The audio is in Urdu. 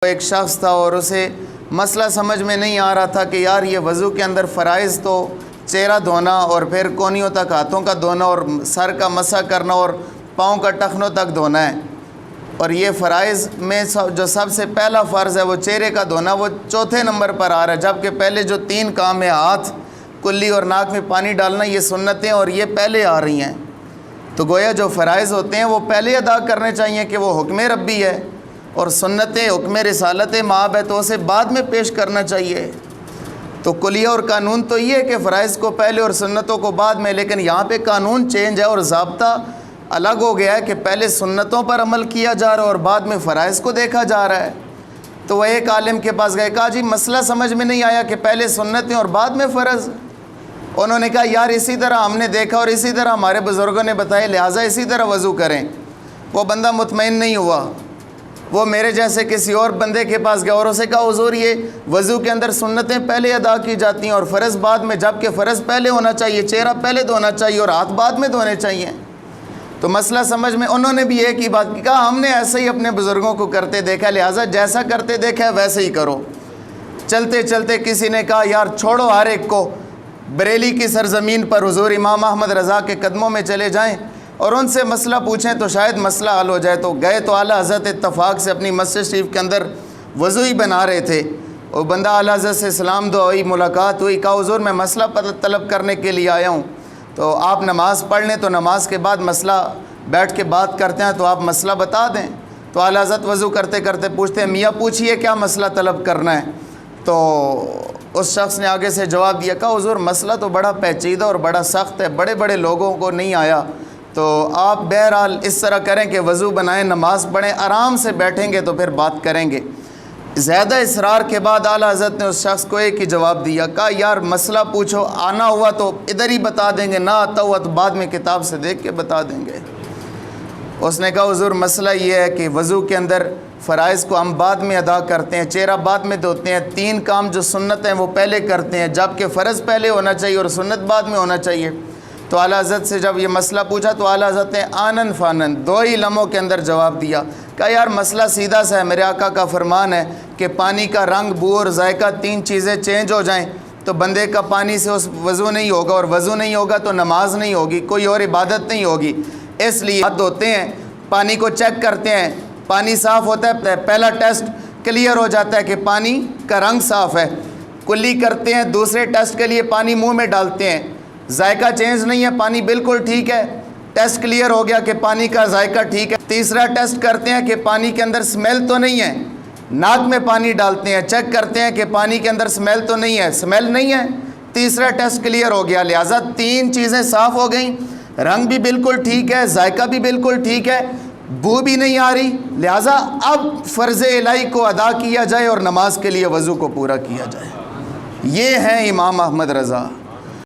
ایک شخص تھا اور اسے مسئلہ سمجھ میں نہیں آ رہا تھا کہ یار یہ وضو کے اندر فرائض تو چہرہ دھونا اور پھر کونیوں تک ہاتھوں کا دھونا اور سر کا مسح کرنا اور پاؤں کا ٹخنوں تک دھونا ہے، اور یہ فرائض میں جو سب سے پہلا فرض ہے وہ چہرے کا دھونا وہ چوتھے نمبر پر آ رہا ہے، جبکہ پہلے جو 3 کام ہیں ہاتھ، کلی اور ناک میں پانی ڈالنا، یہ سنتیں اور یہ پہلے آ رہی ہیں۔ تو گویا جو فرائض ہوتے ہیں وہ پہلے ادا کرنے چاہیے کہ وہ حکم ربی ہے، اور سنتیں حکم رسالت مآب ہے تو اسے بعد میں پیش کرنا چاہیے۔ تو کلیہ اور قانون تو یہ ہے کہ فرائض کو پہلے اور سنتوں کو بعد میں، لیکن یہاں پہ قانون چینج ہے اور ضابطہ الگ ہو گیا ہے کہ پہلے سنتوں پر عمل کیا جا رہا ہے اور بعد میں فرائض کو دیکھا جا رہا ہے۔ تو وہ ایک عالم کے پاس گئے، کہا جی مسئلہ سمجھ میں نہیں آیا کہ پہلے سنتیں اور بعد میں فرض۔ انہوں نے کہا یار اسی طرح ہم نے دیکھا اور اسی طرح ہمارے بزرگوں نے بتایا، لہٰذا اسی طرح وضو کریں۔ وہ بندہ مطمئن نہیں ہوا، وہ میرے جیسے کسی اور بندے کے پاس گیا اور اسے کہا حضور یہ وضو کے اندر سنتیں پہلے ادا کی جاتی ہیں اور فرض بعد میں، جبکہ فرض پہلے ہونا چاہیے، چہرہ پہلے دھونا چاہیے اور ہاتھ بعد میں دھونے چاہیے۔ تو مسئلہ سمجھ میں انہوں نے بھی ایک ہی بات کی، کہا ہم نے ایسے ہی اپنے بزرگوں کو کرتے دیکھا، لہٰذا جیسا کرتے دیکھا ہے ویسے ہی کرو۔ چلتے چلتے کسی نے کہا یار چھوڑو ہر ایک کو، بریلی کی سرزمین پر حضور امام احمد رضا کے قدموں میں چلے جائیں اور ان سے مسئلہ پوچھیں تو شاید مسئلہ حل ہو جائے۔ تو گئے تو اعلیٰ حضرت اتفاق سے اپنی مسجد شریف کے اندر وضو ہی بنا رہے تھے، اور بندہ اعلیٰ حضرت سے سلام دعا ہوئی، ملاقات ہوئی، کہا حضور میں مسئلہ طلب کرنے کے لیے آیا ہوں، تو آپ نماز پڑھ لیں، تو نماز کے بعد مسئلہ بیٹھ کے بات کرتے ہیں، تو آپ مسئلہ بتا دیں۔ تو اعلیٰ حضرت وضو کرتے کرتے پوچھتے ہیں میاں پوچھئے کیا مسئلہ طلب کرنا ہے؟ تو اس شخص نے آگے سے جواب دیا، کہا حضور مسئلہ تو بڑا پیچیدہ اور بڑا سخت ہے، بڑے بڑے لوگوں کو نہیں آیا، تو آپ بہرحال اس طرح کریں کہ وضو بنائیں، نماز پڑھیں، آرام سے بیٹھیں گے تو پھر بات کریں گے۔ زیادہ اصرار کے بعد اعلیٰ حضرت نے اس شخص کو ایک ہی جواب دیا، کہا یار مسئلہ پوچھو، آنا ہوا تو ادھر ہی بتا دیں گے، نہ آتا ہوا تو بعد میں کتاب سے دیکھ کے بتا دیں گے۔ اس نے کہا حضور مسئلہ یہ ہے کہ وضو کے اندر فرائض کو ہم بعد میں ادا کرتے ہیں، چہرہ بعد میں دھوتے ہیں، 3 کام جو سنت ہیں وہ پہلے کرتے ہیں، جبکہ فرض پہلے ہونا چاہیے اور سنت بعد میں ہونا چاہیے۔ تو اعلیٰ حضرت سے جب یہ مسئلہ پوچھا تو اعلیٰ حضرت نے آنن فانن 2 ہی لمحوں کے اندر جواب دیا، کہا یار مسئلہ سیدھا سا ہے، میرے آقا کا فرمان ہے کہ پانی کا رنگ، بو اور ذائقہ 3 چیزیں چینج ہو جائیں تو بندے کا پانی سے اس وضو نہیں ہوگا، اور وضو نہیں ہوگا تو نماز نہیں ہوگی، کوئی اور عبادت نہیں ہوگی۔ اس لیے ہاتھ دھوتے ہیں، پانی کو چیک کرتے ہیں، پانی صاف ہوتا ہے، پہلا ٹیسٹ کلیئر ہو جاتا ہے کہ پانی کا رنگ صاف ہے، کلی کرتے ہیں، دوسرے ٹیسٹ کے لیے پانی منہ میں ڈالتے ہیں، ذائقہ چینج نہیں ہے، پانی بالکل ٹھیک ہے، ٹیسٹ کلیئر ہو گیا کہ پانی کا ذائقہ ٹھیک ہے۔ تیسرا ٹیسٹ کرتے ہیں کہ پانی کے اندر سمیل تو نہیں ہے، ناک میں پانی ڈالتے ہیں، چیک کرتے ہیں کہ پانی کے اندر سمیل تو نہیں ہے، سمیل نہیں ہے، تیسرا ٹیسٹ کلیئر ہو گیا، لہٰذا 3 چیزیں صاف ہو گئیں، رنگ بھی بالکل ٹھیک ہے، ذائقہ بھی بالکل ٹھیک ہے، بو بھی نہیں آ رہی، لہٰذا اب فرض الہی کو ادا کیا جائے اور نماز کے لیے وضو کو پورا کیا جائے۔ یہ ہیں امام احمد رضا۔